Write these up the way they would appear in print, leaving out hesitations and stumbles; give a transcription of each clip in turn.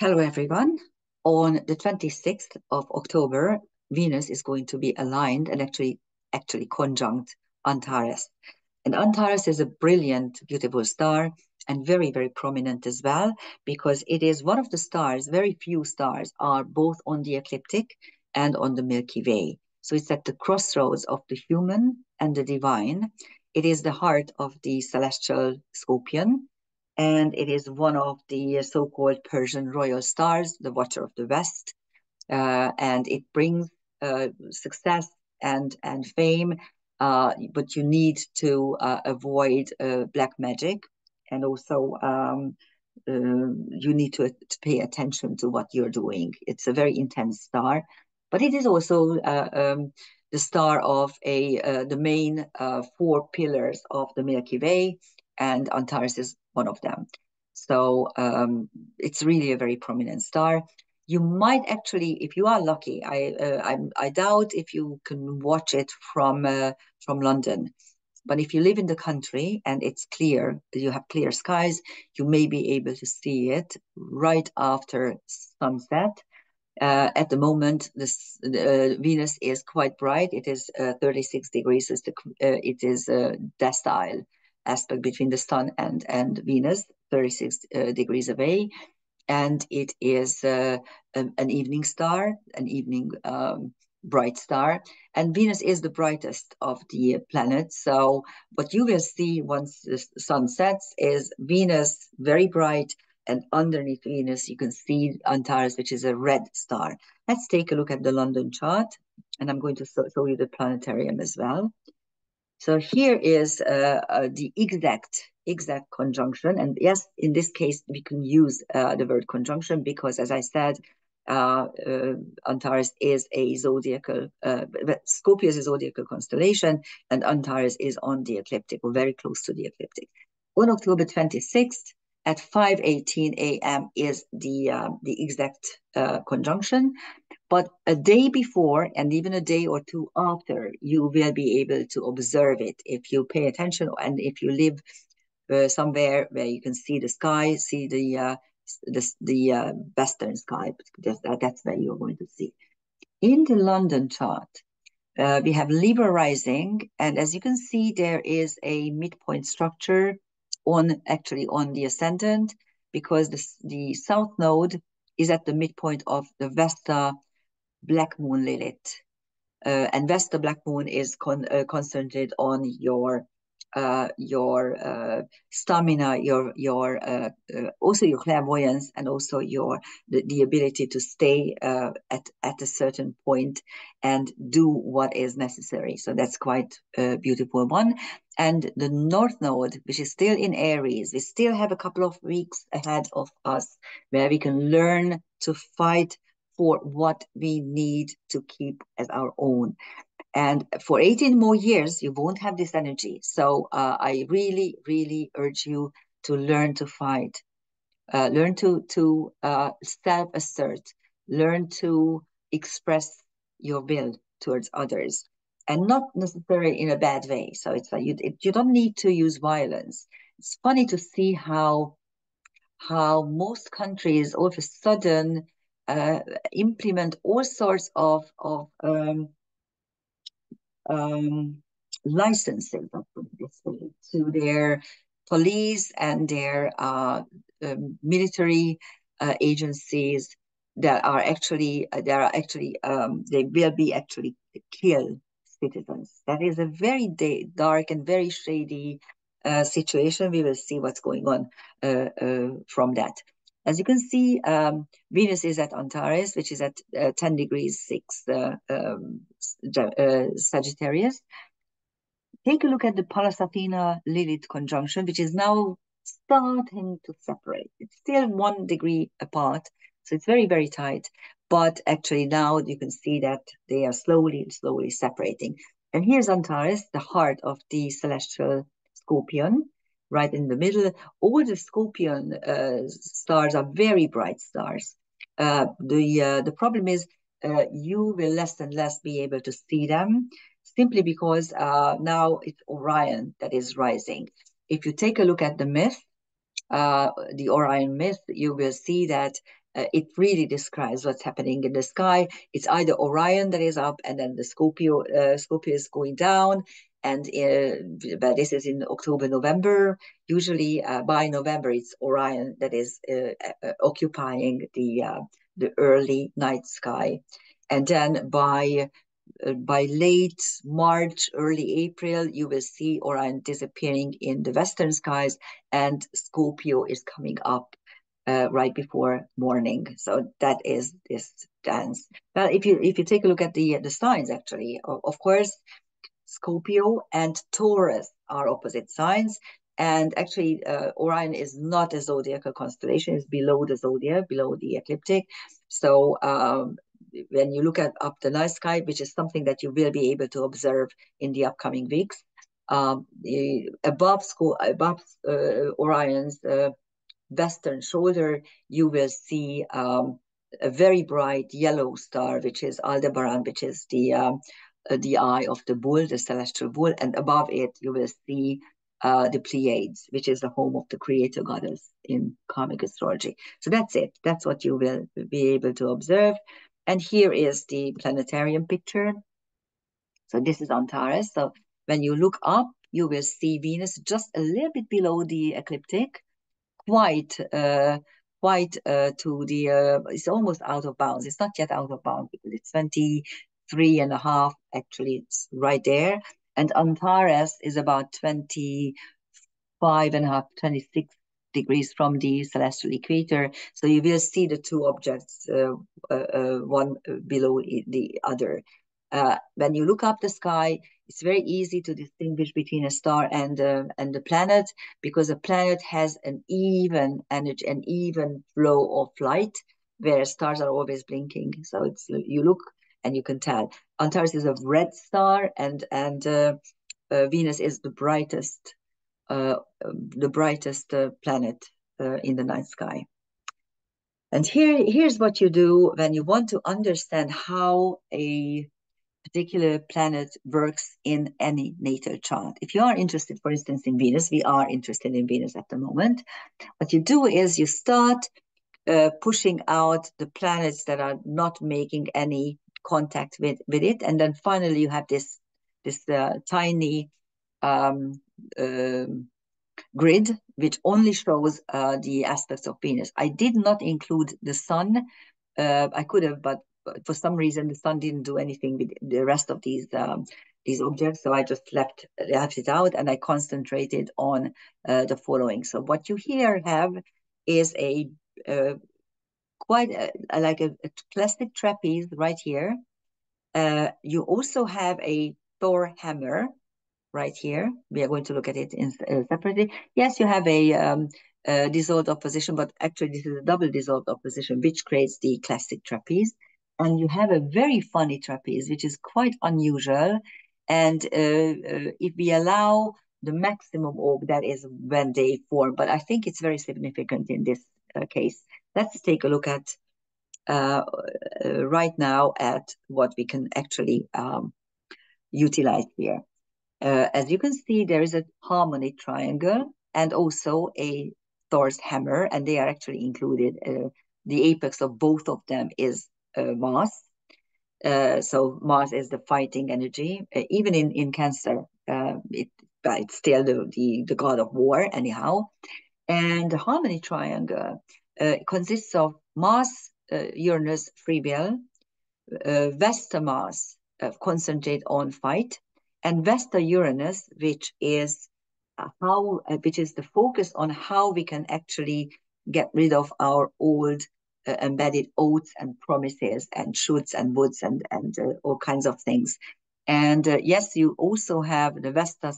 Hello, everyone. On the 26th of October, Venus is going to be aligned and actually conjunct Antares. And Antares is a brilliant, beautiful star and very, very prominent as well, because it is one of the stars, very few stars are both on the ecliptic and on the Milky Way. So it's at the crossroads of the human and the divine. It is the heart of the celestial scorpion, and it is one of the so-called Persian royal stars, the Watcher of the West, and it brings success and fame, but you need to avoid black magic, and also you need to pay attention to what you're doing. It's a very intense star, but it is also the star of the main four pillars of the Milky Way, and Antares is one of them. So it's really a very prominent star. You might actually, if you are lucky, I doubt if you can watch it from London. But if you live in the country and it's clear, you have clear skies, you may be able to see it right after sunset. At the moment, Venus is quite bright. It is 36 degrees. It is a decile aspect between the sun and Venus, 36 degrees away. And it is an evening star, an evening bright star. And Venus is the brightest of the planets. So what you will see once the sun sets is Venus very bright, and underneath Venus, you can see Antares, which is a red star. Let's take a look at the London chart, and I'm going to show you the planetarium as well. So here is the exact conjunction. And yes, in this case, we can use the word conjunction because, as I said, Antares is a zodiacal, Scorpio is a zodiacal constellation, and Antares is on the ecliptic, or very close to the ecliptic. On October 26th, at 5:18 a.m. is the exact conjunction. But a day before and even a day or two after, you will be able to observe it if you pay attention and if you live somewhere where you can see the sky, see the western sky. That's where you're going to see. In the London chart, we have Libra rising, and as you can see, there is a midpoint structure on the ascendant, because the south node is at the midpoint of the Vesta Black Moon Lilith. And Vesta Black Moon is concentrated on your stamina, also your clairvoyance, and also the ability to stay at a certain point and do what is necessary. So that's quite a beautiful one. And the North Node, which is still in Aries, we still have a couple of weeks ahead of us where we can learn to fight for what we need to keep as our own. And for 18 more years, you won't have this energy. So I really, really urge you to learn to fight, learn to self-assert, learn to express your will towards others, and not necessarily in a bad way. So it's like you don't need to use violence. It's funny to see how most countries all of a sudden implement all sorts of licenses, to their police and their military agencies that are actually they will be actually kill citizens. That is a very dark and very shady situation. We will see what's going on from that. As you can see, Venus is at Antares, which is at 10 degrees 6 Sagittarius. Take a look at the Pallas Athena Lilith conjunction, which is now starting to separate. It's still 1 degree apart, so it's very, very tight. But actually now you can see that they are slowly separating. And here's Antares, the heart of the celestial scorpion, right in the middle. All the scorpion stars are very bright stars. The problem is you will less and less be able to see them, simply because now it's Orion that is rising. If you take a look at the myth, the Orion myth, you will see that it really describes what's happening in the sky. It's either Orion that is up, and then the Scorpio is going down. And but this is in October, November. Usually by November, it's Orion that is occupying the early night sky. And then by late March, early April, you will see Orion disappearing in the western skies, and Scorpio is coming up right before morning. So that is this dance. Well, if you take a look at the signs, actually, of course, Scorpio and Taurus are opposite signs. And actually, Orion is not a zodiacal constellation; it's below the zodiac, below the ecliptic. So when you look at up the night sky, which is something that you will be able to observe in the upcoming weeks, above Orion's western shoulder, you will see a very bright yellow star, which is Aldebaran, which is the eye of the bull, the celestial bull, and above it you will see the Pleiades, which is the home of the creator goddess in karmic astrology. So that's it. That's what you will be able to observe. And here is the planetarium picture. So this is Antares. So when you look up, you will see Venus just a little bit below the ecliptic, quite to the it's almost out of bounds. It's not yet out of bounds because it's 23.5. Actually, it's right there. And Antares is about 25.5, 26 degrees from the celestial equator. So you will see the two objects, one below the other. When you look up the sky, it's very easy to distinguish between a star and the planet, because a planet has an even energy, an even flow of light, whereas stars are always blinking. So it's, you look and you can tell. Antares is a red star, and Venus is the brightest planet in the night sky. And here's what you do when you want to understand how a particular planet works in any natal chart. If you are interested, for instance, in Venus, we are interested in Venus at the moment. What you do is you start pushing out the planets that are not making any contact with it, and then finally you have this tiny grid which only shows the aspects of Venus. I did not include the sun. I could have, but for some reason the sun didn't do anything with the rest of these objects, so I just left it out, and I concentrated on the following. So what you here have is a quite like a classic trapeze right here. You also have a Thor hammer right here. We are going to look at it separately. Yes, you have a dissolved opposition, but actually this is a double dissolved opposition, which creates the classic trapeze. And you have a very funny trapeze, which is quite unusual. And if we allow the maximum orb, that is when they form. But I think it's very significant in this case. Let's take a look at right now at what we can actually utilize here. As you can see, there is a harmonic triangle and also a Thor's hammer, and they are actually included. The apex of both of them is Mars. So Mars is the fighting energy. Even in Cancer, it's still the god of war, anyhow. And the harmony triangle consists of Mars, Uranus, free will, Vesta Mars, concentrate on fight, and Vesta Uranus, which is which is the focus on how we can actually get rid of our old embedded oaths and promises and shoulds and woulds and all kinds of things. And yes, you also have the Vesta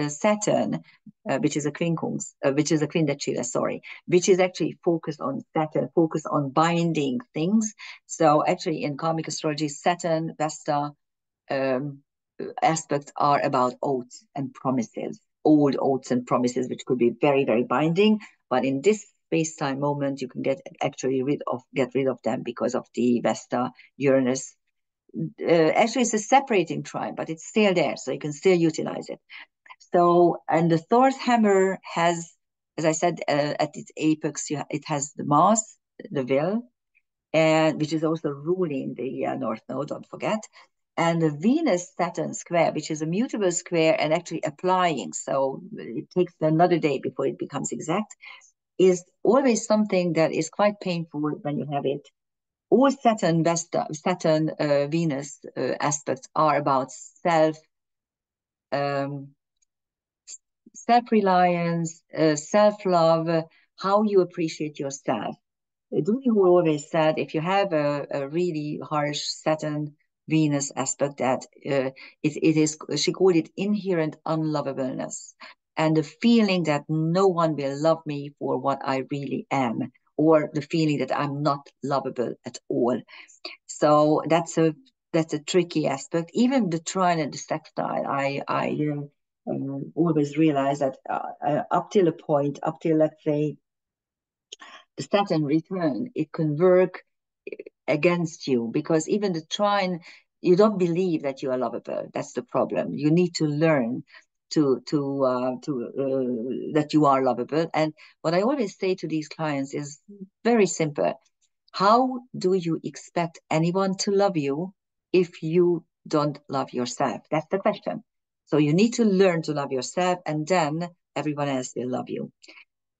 Saturn, which is a Quindecilla, sorry, which is actually focused on Saturn, focused on binding things. So actually in karmic astrology, Saturn, Vesta aspects are about oaths and promises, old oaths and promises, which could be very, very binding. But in this space-time moment, you can get rid of them because of the Vesta Uranus. Actually, it's a separating trine, but it's still there, so you can still utilize it. So, and the Thor's hammer has, as I said, at its apex, it has the Mars, the will, and which is also ruling the North Node, don't forget. And the Venus-Saturn square, which is a mutable square and actually applying, so it takes another day before it becomes exact, is always something that is quite painful when you have it. All Saturn Venus aspects are about um, self-reliance, self-love, how you appreciate yourself. Dewey always said if you have a really harsh Saturn Venus aspect, that it is, she called it inherent unlovableness, and the feeling that no one will love me for what I really am, or the feeling that I'm not lovable at all. So that's a tricky aspect. Even the trine and the sextile, I always realize that up till a point, up till, let's say, the Saturn return, it can work against you, because even the trine, you don't believe that you are lovable. That's the problem. You need to learn that you are lovable. And what I always say to these clients is very simple. How do you expect anyone to love you if you don't love yourself? That's the question. So you need to learn to love yourself, and then everyone else will love you.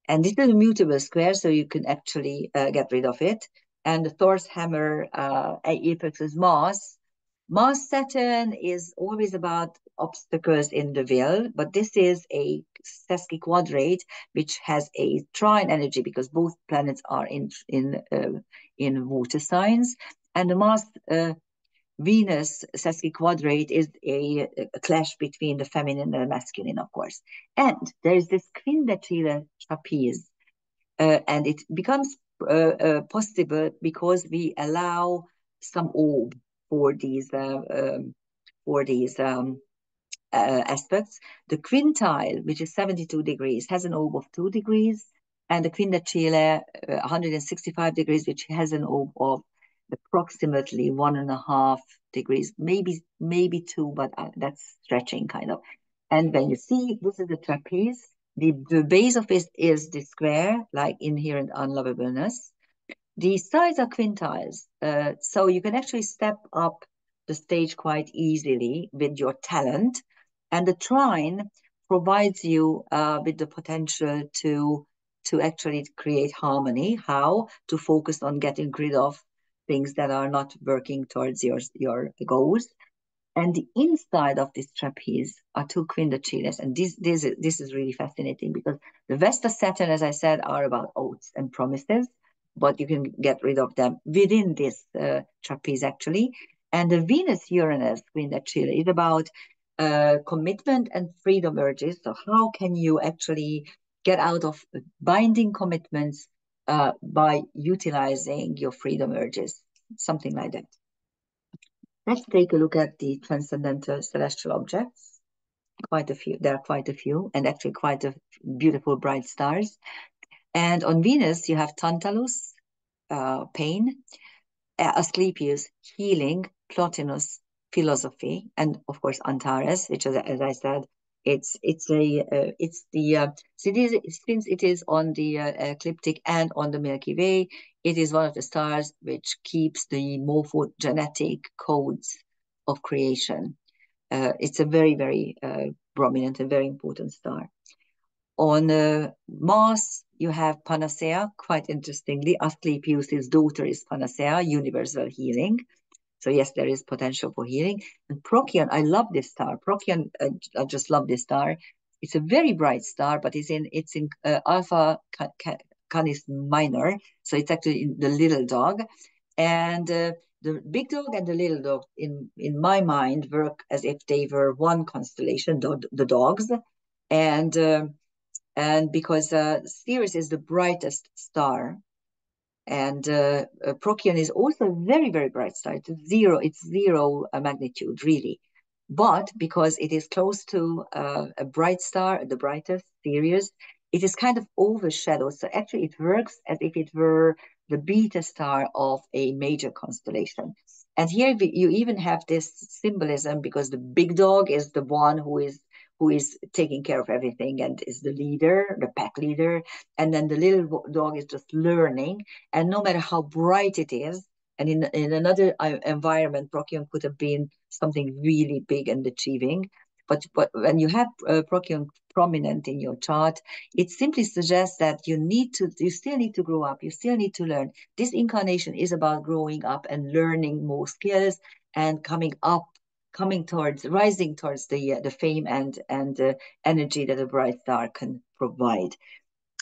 And this is a mutable square, so you can actually get rid of it. And the Thor's hammer apex is Mars. Mars Saturn is always about obstacles in the will, but this is a sesquiquadrate which has a trine energy, because both planets are in water signs. And the Mars Venus sesquiquadrate is a clash between the feminine and the masculine, of course. And there is this quindatile trapeze, and it becomes possible because we allow some orb for these aspects. The quintile, which is 72 degrees, has an orb of 2 degrees, and the quindatile, 165 degrees, which has an orb of approximately 1.5 degrees, maybe 2, but that's stretching kind of. And when you see, this is the trapeze. The base of it is the square, like inherent unlovableness. The sides are quintiles, so you can actually step up the stage quite easily with your talent. And the trine provides you with the potential to actually create harmony. How? To focus on getting rid of things that are not working towards your goals. And the inside of this trapeze are 2 quindatiles. And this is really fascinating, because the Vesta Saturn, as I said, are about oaths and promises, but you can get rid of them within this trapeze, actually. And the Venus Uranus quindatile is about commitment and freedom urges. So how can you actually get out of binding commitments by utilizing your freedom urges? Something like that. Let's take a look at the transcendental celestial objects. Quite a few. There are quite a few, and actually quite a beautiful bright stars. And on Venus, you have Tantalus, pain, Asclepius, healing, Plotinus, philosophy, and of course Antares, which is, as I said, since it is on the ecliptic and on the Milky Way, it is one of the stars which keeps the morphogenetic codes of creation. It's a very, very prominent and very important star. On Mars, you have Panacea, quite interestingly. Asclepius' daughter is Panacea, universal healing. So yes, there is potential for healing. And Procyon, I love this star. Procyon, I just love this star. It's a very bright star, but it's in Alpha Canis Minor, so it's actually in the little dog. And the big dog and the little dog, in my mind, work as if they were one constellation, the dogs. And because Sirius is the brightest star, and Procyon is also a very, very bright star. It's zero magnitude, really. But because it is close to a bright star, the brightest, Sirius, it is kind of overshadowed. So actually it works as if it were the beta star of a major constellation. And here you even have this symbolism, because the big dog is the one who who is taking care of everything and is the leader, the pack leader. And then the little dog is just learning. And no matter how bright it is, and in another environment, Procyon could have been something really big and achieving. But when you have Procyon prominent in your chart, it simply suggests that you still need to grow up, you still need to learn. This incarnation is about growing up and learning more skills and rising towards the fame and energy that a bright star can provide.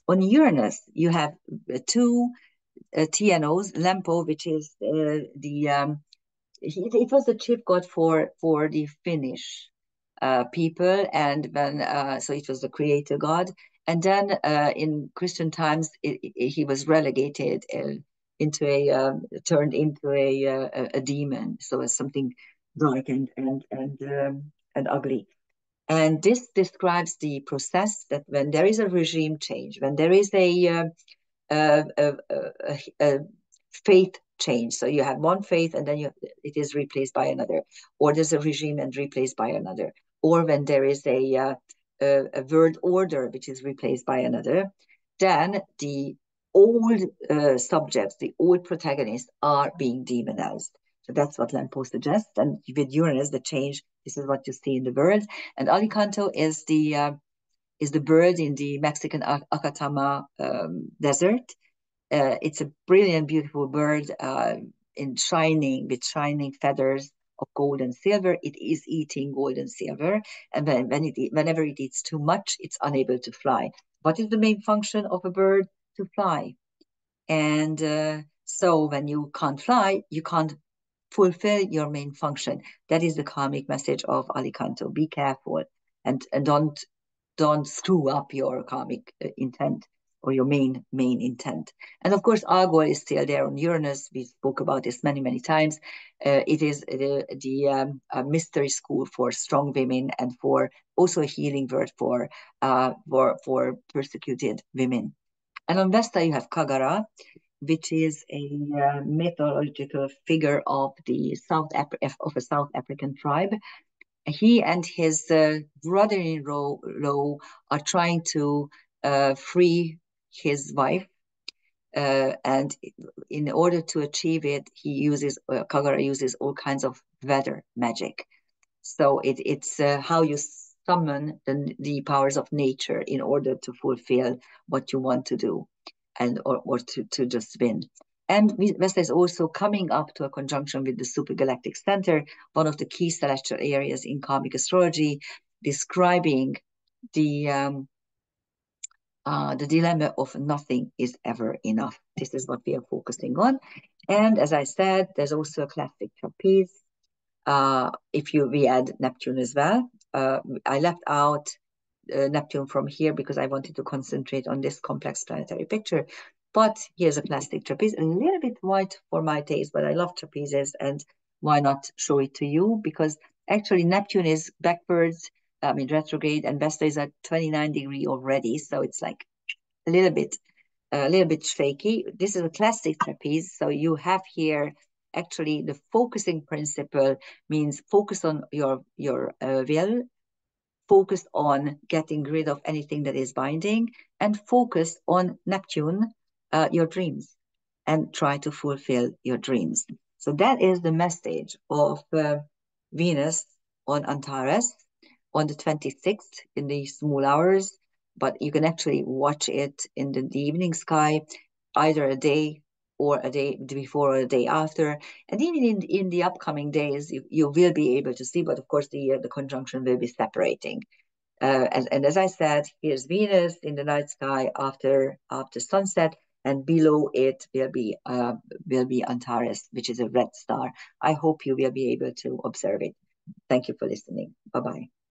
On Uranus, you have two TNOs, Lempo, which is it was the chief god for the Finnish people, and then so it was the creator god. And then in Christian times, he was relegated into turned into a demon, so as something dark and ugly. And this describes the process that when there is a regime change, when there is a faith change. So you have one faith and then it is replaced by another, or there's a regime and replaced by another, or when there is a world order which is replaced by another, then the old subjects, the old protagonists are being demonized. So that's what Lempo suggests. And with Uranus, the change, this is what you see in the world. And Alicanto is the bird in the Mexican Acatama desert. It's a brilliant, beautiful bird with shining feathers of gold and silver. It is eating gold and silver, and whenever it eats too much, it's unable to fly. What is the main function of a bird? To fly. And so when you can't fly, you can't fulfill your main function. That is the karmic message of Alicanto. Be careful and don't screw up your karmic intent or your main intent. And of course, Argol is still there on Uranus. We spoke about this many times. It is the mystery school for strong women and for also a healing word for persecuted women. And on Vesta, you have Kagara, which is a mythological figure of a South African tribe. He and his brother-in-law are trying to free his wife, and in order to achieve it, Kagara uses all kinds of weather magic. So it's how you summon the powers of nature in order to fulfill what you want to do, and or to just win. And Vesta is also coming up to a conjunction with the supergalactic center, one of the key celestial areas in karmic astrology, describing the dilemma of nothing is ever enough. This is what we are focusing on. And as I said, there's also a classic trapeze. If we add Neptune as well. I left out Neptune from here because I wanted to concentrate on this complex planetary picture. But here's a plastic trapeze, a little bit white for my taste, but I love trapezes, and why not show it to you? Because actually Neptune is backwards, retrograde, and Vesta is at 29 degrees already, so it's like a little bit shaky. This is a classic trapeze, so you have here actually the focusing principle means focus on your will, focus on getting rid of anything that is binding, and focus on Neptune, your dreams, and try to fulfill your dreams. So that is the message of Venus on Antares on the 26th in the small hours, but you can actually watch it in the evening sky, either a day or a day before or a day after. And even in the upcoming days, you will be able to see, but of course the conjunction will be separating. And as I said, here's Venus in the night sky after sunset, and below it will be Antares, which is a red star. I hope you will be able to observe it. Thank you for listening. Bye-bye.